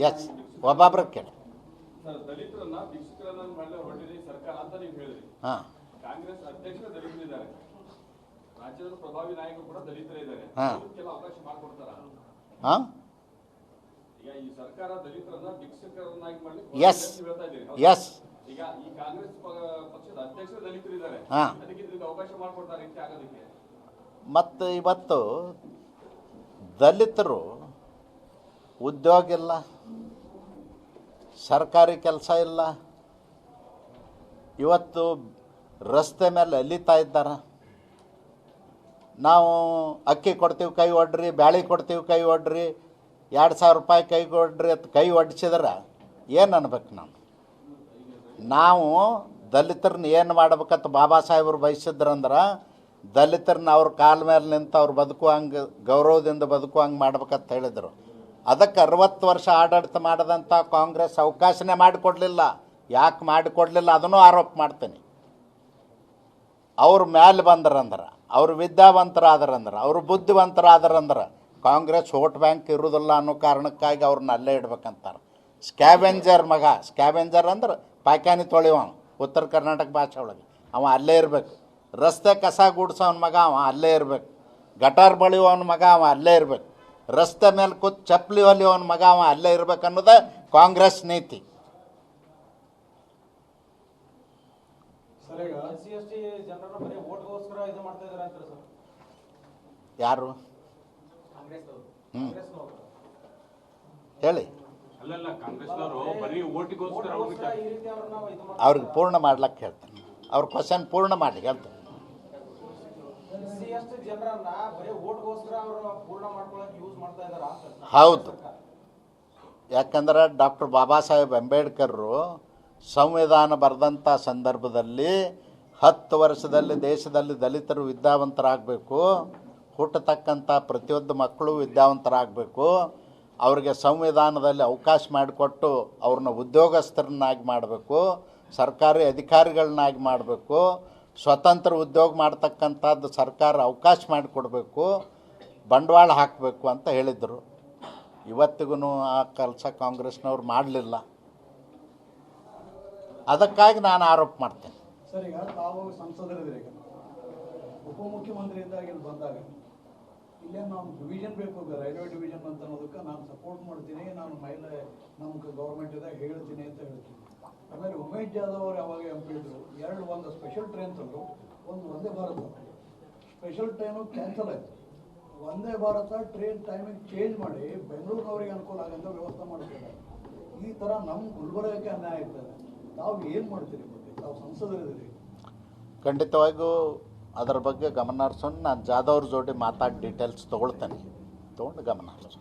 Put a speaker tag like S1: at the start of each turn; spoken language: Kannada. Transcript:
S1: ಎಸ್ ಒಬ್ಬೊಬ್ರ ಕೇಳಿ ಹಾಂ
S2: ಕಾಂಗ್ರೆಸ್ ಅಧ್ಯಕ್ಷರು ದಲಿತರಿದ್ದಾರೆ, ರಾಜ್ಯದ ಪ್ರಭಾವಿ ನಾಯಕರು ಕೂಡ ದಲಿತರೇ ಇದ್ದಾರೆ.
S1: ಹಾಂ
S2: ಕೆಲ ಅವಕಾಶ ಮಾಡಿಕೊಡ್ತಾರ?
S1: ಹಾಂ
S2: ಈಗ ಈ ಸರ್ಕಾರ ದಲಿತರನ್ನ ಭಿಕ್ಷುಕರನ್ನಾಗಿ ಮಾಡ್ಲಿಕ್ಕೆ
S1: ಎಸ್
S2: ಹೇಳ್ತಾ ಇದ್ದೀರಿ.
S1: ಎಸ್
S2: ಈಗ ಈ ಕಾಂಗ್ರೆಸ್ ಪಕ್ಷದ ಅಧ್ಯಕ್ಷರು ದಲಿತರಿದ್ದಾರೆ,
S1: ಹಾಂ
S2: ಅದಕ್ಕೆ ಇದಕ್ಕೆ ಅವಕಾಶ ಮಾಡಿಕೊಡ್ತಾರೆ ಅಂತ ಆಗೋದಕ್ಕೆ.
S1: ಮತ್ತು ಇವತ್ತು ದಲಿತರು ಉದ್ಯೋಗ ಇಲ್ಲ, ಸರ್ಕಾರಿ ಕೆಲಸ ಇಲ್ಲ, ಇವತ್ತು ರಸ್ತೆ ಮೇಲೆ ಅಲಿತಾ ಇದ್ದಾರೆ. ನಾವು ಅಕ್ಕಿ ಕೊಡ್ತೀವಿ ಕೈ ಒಡ್ರಿ, ಬ್ಯಾಳಿ ಕೊಡ್ತೀವಿ ಕೈ ಒಡ್ರಿ, 2,000 ರೂಪಾಯಿ ಕೈ ಕೊಡ್ರಿ ಅಂತ ಕೈ ಒಡ್ಸಿದ್ರೆ ಏನು ಅನ್ಬೇಕು? ನಾವು ದಲಿತರನ್ನ ಏನು ಮಾಡ್ಬೇಕಂತ ಬಾಬಾ ಸಾಹೇಬರು ಬಯಸಿದ್ರಂದ್ರೆ ದಲಿತರನ್ನ ಅವ್ರ ಕಾಲ ಮೇಲೆ ನಿಂತು ಅವ್ರು ಬದುಕುವಂಗೆ, ಗೌರವದಿಂದ ಬದುಕುವಂಗೆ ಮಾಡ್ಬೇಕಂತ ಹೇಳಿದರು. ಅದಕ್ಕೆ 60 ವರ್ಷ ಆಡಳಿತ ಮಾಡಿದಂಥ ಕಾಂಗ್ರೆಸ್ ಅವಕಾಶನೇ ಮಾಡಿಕೊಡ್ಲಿಲ್ಲ. ಯಾಕೆ ಮಾಡಿಕೊಡ್ಲಿಲ್ಲ ಅದನ್ನು ಆರೋಪ ಮಾಡ್ತೀನಿ. ಅವ್ರ ಮೇಲೆ ಬಂದ್ರಂದ್ರೆ, ಅವರು ವಿದ್ಯಾವಂತರಾದ್ರಂದ್ರೆ, ಅವರು ಬುದ್ಧಿವಂತರಾದ್ರಂದ್ರೆ ಕಾಂಗ್ರೆಸ್ ವೋಟ್ ಬ್ಯಾಂಕ್ ಇರೋದಿಲ್ಲ ಅನ್ನೋ ಕಾರಣಕ್ಕಾಗಿ ಅವ್ರನ್ನ ಅಲ್ಲೇ ಇಡ್ಬೇಕಂತಾರೆ. ಸ್ಕ್ಯಾವೆಂಜರ್ ಮಗ, ಸ್ಕ್ಯಾವೆಂಜರ್ ಅಂದ್ರೆ ಪಾಯ್ಕಾನಿ ತೊಳೆಯುವ ಉತ್ತರ ಕರ್ನಾಟಕ ಭಾಷೆ ಒಳಗೆ ಅವ ಅಲ್ಲೇ ಇರಬೇಕು. ರಸ್ತೆ ಕಸ ಗುಡ್ಸೋನ ಮಗ ಅವ ಅಲ್ಲೇ ಇರಬೇಕು. ಗಟಾರ್ ಬಳಿಯೋನ ಮಗ ಅವ ಅಲ್ಲೇ ಇರಬೇಕು. ರಸ್ತೆ ಮೇಲೆ ಕೂತ್ ಚಪ್ಪಲಿ ಹೊಲಿಯೋನ ಮಗ ಅವ ಅಲ್ಲೇ ಇರ್ಬೇಕು ಅನ್ನೋದೇ ಕಾಂಗ್ರೆಸ್ ನೀತಿ. ಯಾರು ಹೇಳಿ? ಅವ್ರಿಗೆ ಪೂರ್ಣ ಮಾಡ್ಲಕ್ಕೆ ಹೇಳ್ತೀನಿ. ಅವ್ರ ಕ್ವಶನ್ ಪೂರ್ಣ ಮಾಡಿ ಹೇಳ್ತೀನಿ. ಹೌದು, ಯಾಕಂದ್ರೆ ಡಾಕ್ಟರ್ ಬಾಬಾ ಸಾಹೇಬ್ ಅಂಬೇಡ್ಕರ್ರು ಸಂವಿಧಾನ ಬರೆದಂಥ ಸಂದರ್ಭದಲ್ಲಿ 10 ವರ್ಷದಲ್ಲಿ ದೇಶದಲ್ಲಿ ದಲಿತರು ವಿದ್ಯಾವಂತರಾಗಬೇಕು, ಹುಟ್ಟತಕ್ಕಂಥ ಪ್ರತಿಯೊಂದು ಮಕ್ಕಳು ವಿದ್ಯಾವಂತರಾಗಬೇಕು, ಅವ್ರಿಗೆ ಸಂವಿಧಾನದಲ್ಲಿ ಅವಕಾಶ ಮಾಡಿಕೊಟ್ಟು ಅವ್ರನ್ನ ಉದ್ಯೋಗಸ್ಥರನ್ನಾಗಿ ಮಾಡಬೇಕು, ಸರ್ಕಾರಿ ಅಧಿಕಾರಿಗಳನ್ನಾಗಿ ಮಾಡಬೇಕು, ಸ್ವತಂತ್ರ ಉದ್ಯೋಗ ಮಾಡ್ತಕ್ಕಂಥದ್ದು ಸರ್ಕಾರ ಅವಕಾಶ ಮಾಡಿಕೊಡ್ಬೇಕು, ಬಂಡವಾಳ ಹಾಕಬೇಕು ಅಂತ ಹೇಳಿದರು. ಇವತ್ತಿಗೂ ಆ ಕೆಲಸ ಕಾಂಗ್ರೆಸ್ನವ್ರು ಮಾಡಲಿಲ್ಲ. ಅದಕ್ಕಾಗಿ ನಾನು ಆರೋಪ ಮಾಡ್ತೇನೆ.
S3: ಸರ್, ಈಗ ತಾವು ಸಂಸದರಿದ್ದೀರಿ, ಈಗ ಉಪಮುಖ್ಯಮಂತ್ರಿ ಇದ್ದಾಗ ಇಲ್ಲಿ ಬಂದಾಗ ಇಲ್ಲೇ ನಾವು ಡಿವಿಷನ್ ಬೇಕು, ರೈಲ್ವೆ ಡಿವಿಷನ್ ಅಂತ ಅನ್ನೋದಕ್ಕೆ ನಾನು ಸಪೋರ್ಟ್ ಮಾಡ್ತೀನಿ, ನಾನು ನಮ್ಗೆ ಗೌರ್ಮೆಂಟ್ ಇದ್ದಾಗ ಹೇಳ್ತೀನಿ ಅಂತ ಹೇಳ್ತೀನಿ. ಆಮೇಲೆ ಉಮೇಶ್ ಜಾಧವ್ ಅವರು ಯಾವಾಗ ಎಂ ಪಿ ಇದ್ರು, ಒಂದು ಸ್ಪೆಷಲ್ ಟ್ರೈನ್ ತಂದರು, ಒಂದು Vande Bharat special train cancel ಆಯಿತು. Vande Bharat train timing change ಮಾಡಿ ಬೆಂಗಳೂರಿನವರಿಗೆ ಅನುಕೂಲ ಆಗಂತ ವ್ಯವಸ್ಥೆ ಮಾಡ್ತಿದ್ದಾರೆ. ಈ ಥರ ನಮ್ಮ ಗುಲ್ಬರ್ಗಕ್ಕೆ ಅನ್ಯಾಯ ಆಗ್ತದೆ. ತಾವು ಏನು ಮಾಡ್ತೀರಿ ಬಗ್ಗೆ? ತಾವು ಸಂಸದರಿದ್ದೀರಿ.
S1: ಖಂಡಿತವಾಗಿಯೂ ಅದರ ಬಗ್ಗೆ ಗಮನ ಹರಿಸೋಣ. ನಾನು ಜಾಧವ್ ಅವ್ರ ಜೋಡಿ ಮಾತಾಡಿ ಡೀಟೇಲ್ಸ್ ತೊಗೊಳ್ತೇನೆ, ತೊಗೊಂಡು ಗಮನ ಹರಿಸೋಣ.